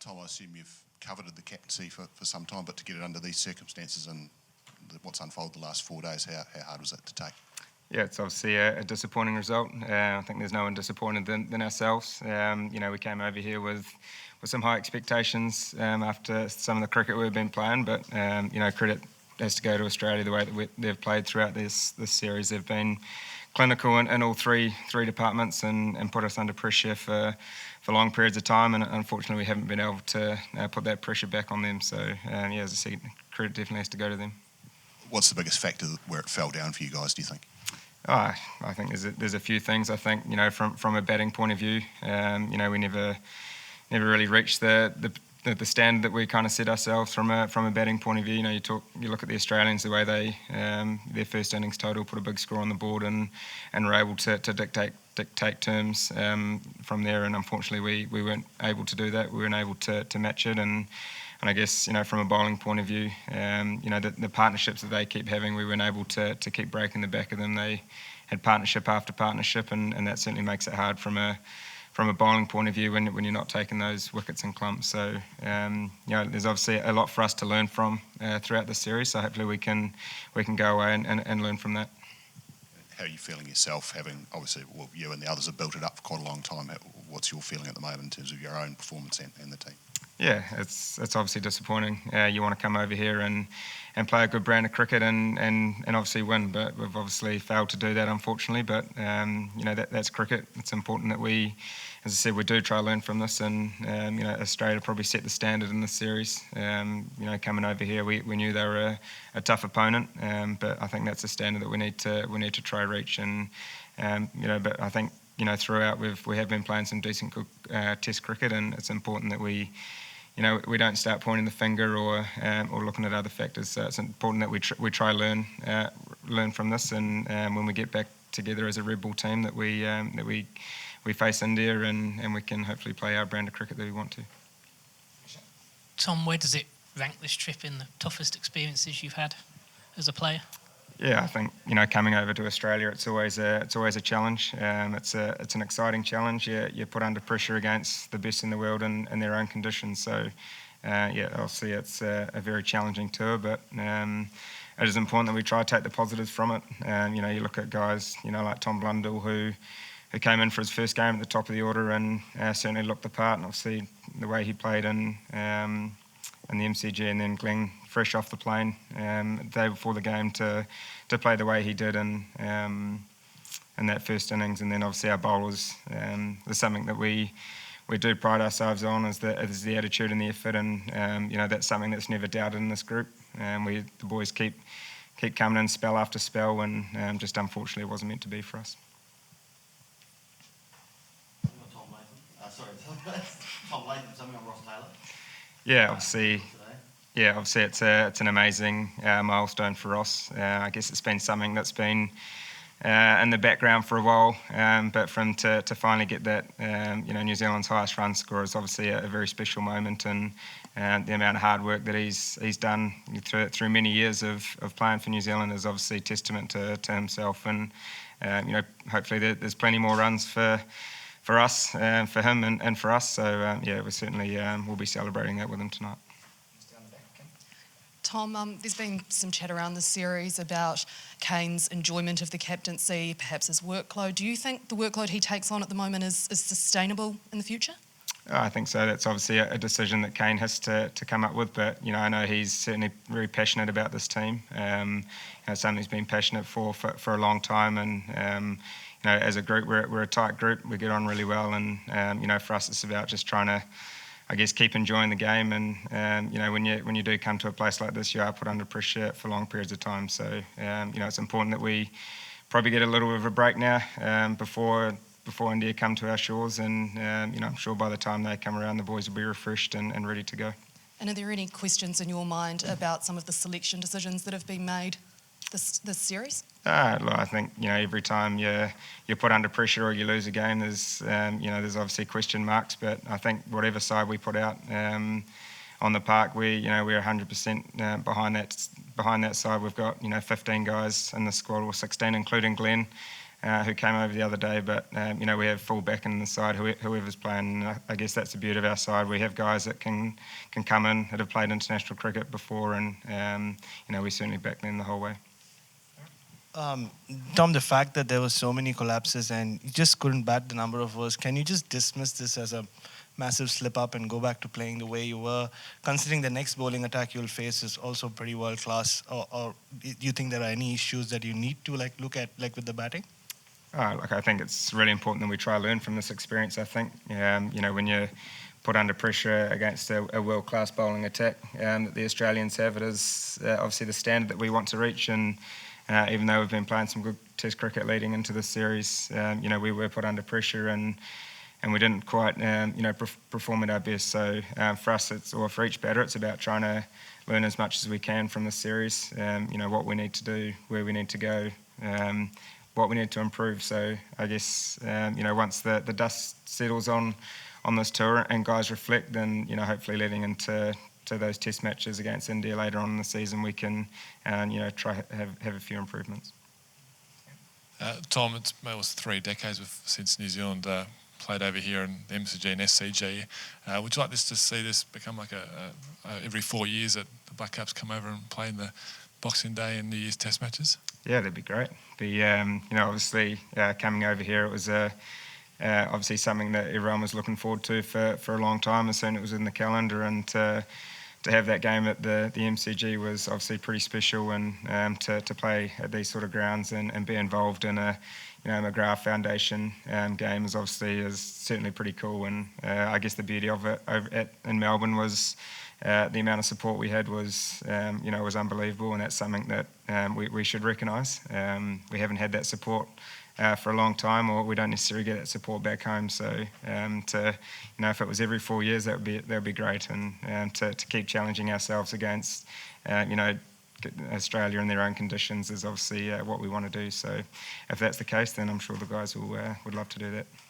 Tom, I assume you've coveted the captaincy for some time, but to get it under these circumstances and what's unfolded the last 4 days, how hard was that to take? Yeah, it's obviously a disappointing result. I think there's no one disappointed than ourselves. We came over here with some high expectations after some of the cricket we've been playing, but credit has to go to Australia the way that they've played throughout this series. They've been clinical in all three departments and put us under pressure for long periods of time, and unfortunately we haven't been able to put that pressure back on them. So as I said, credit definitely has to go to them. What's the biggest factor where it fell down for you guys, do you think? I think there's a few things. I think from a batting point of view, we never really reached the standard that we kind of set ourselves from a batting point of view. You look at the Australians, the way they their first innings total put a big score on the board and were able to dictate terms from there. And unfortunately, we weren't able to do that. We weren't able to match it. And I guess from a bowling point of view, the partnerships that they keep having, we weren't able to keep breaking the back of them. They had partnership after partnership, and that certainly makes it hard from a bowling point of view when you're not taking those wickets in clumps. So there's obviously a lot for us to learn from throughout the series. So hopefully we can go away and learn from that. How are you feeling yourself, having obviously you and the others have built it up for quite a long time? What's your feeling at the moment in terms of your own performance and the team? Yeah, it's obviously disappointing. You want to come over here and play a good brand of cricket and obviously win, but we've obviously failed to do that, unfortunately. But that's cricket. It's important that we, as I said, we do try to learn from this, and Australia probably set the standard in this series. Coming over here, we knew they were a tough opponent, but I think that's a standard that we need to try to reach. And but I think throughout we have been playing some decent Test cricket, and it's important that we don't start pointing the finger or looking at other factors. So it's important that we try to learn from this, and when we get back together as a red ball team, that we face India and we can hopefully play our brand of cricket that we want to. Tom, where does it rank this trip in the toughest experiences you've had as a player? Yeah, I think coming over to Australia, it's always a challenge. It's an exciting challenge. You're put under pressure against the best in the world in their own conditions. So obviously it's a very challenging tour, but it is important that we try to take the positives from it. You look at guys like Tom Blundell who came in for his first game at the top of the order and certainly looked the part, and obviously the way he played in the MCG, and then Glenn fresh off the plane the day before the game to play the way he did in that first innings. And then obviously our bowlers, there's something that we do pride ourselves on is the attitude and the effort, and that's something that's never doubted in this group. The boys keep coming in spell after spell, and just unfortunately it wasn't meant to be for us. Tom Latham. Tom Latham, something on Ross Taylor. Yeah, obviously it's an amazing milestone for Ross. I guess it's been something that's been in the background for a while, but for him to finally get that, New Zealand's highest run score is obviously a very special moment, and the amount of hard work that he's done through many years of playing for New Zealand is obviously testament to himself, and hopefully there's plenty more runs for us, for him and for us. So we certainly will be celebrating that with him tonight. Tom, there's been some chat around the series about Kane's enjoyment of the captaincy, perhaps his workload. Do you think the workload he takes on at the moment is sustainable in the future? I think so. That's obviously a decision that Kane has to come up with, but I know he's certainly very passionate about this team. Something he's been passionate for a long time, and as a group, we're a tight group. We get on really well, and for us, it's about just trying to, I guess, keep enjoying the game. And when you do come to a place like this, you are put under pressure for long periods of time. So it's important that we probably get a little bit of a break now before India come to our shores. And I'm sure by the time they come around, the boys will be refreshed and ready to go. And are there any questions in your mind about some of the selection decisions that have been made this series? I think every time you're put under pressure or you lose a game, there's obviously question marks. But I think whatever side we put out on the park, we're 100% behind that side. We've got 15 guys in the squad, or 16, including Glenn, who came over the other day. But we have full back in the side, whoever's playing. And I guess that's the beauty of our side. We have guys that can come in that have played international cricket before, and we certainly back them the whole way. Tom, the fact that there were so many collapses and you just couldn't bat the number of overs, can you just dismiss this as a massive slip up and go back to playing the way you were, considering the next bowling attack you'll face is also pretty world class? Or do you think there are any issues that you need to look at with the batting? I think it's really important that we try to learn from this experience. I think when you're put under pressure against a world-class bowling attack that the Australians have, it is obviously the standard that we want to reach. And even though we've been playing some good Test cricket leading into this series, we were put under pressure and we didn't quite perform at our best. So for us, for each batter, it's about trying to learn as much as we can from this series. What we need to do, where we need to go, what we need to improve. So I guess once the dust settles on this tour and guys reflect, then hopefully leading into those Test matches against India later on in the season, we can try have a few improvements. Tom, it was 3 decades since New Zealand played over here in the MCG and SCG. Would you like to see this become like every 4 years that the Black Caps come over and play in the Boxing Day and New Year's Test matches? Yeah, that'd be great. Obviously coming over here, it was obviously something that everyone was looking forward to for a long time. As soon as it was in the calendar, and to have that game at the MCG was obviously pretty special, and to play at these sort of grounds and be involved in a McGrath Foundation game is certainly pretty cool. And I guess the beauty of it in Melbourne was the amount of support we had was unbelievable, and that's something that we should recognise. We haven't had that support for a long time, or we don't necessarily get that support back home. So if it was every 4 years, that would be great, and to keep challenging ourselves against Australia in their own conditions is obviously what we want to do. So if that's the case, then I'm sure the guys would love to do that.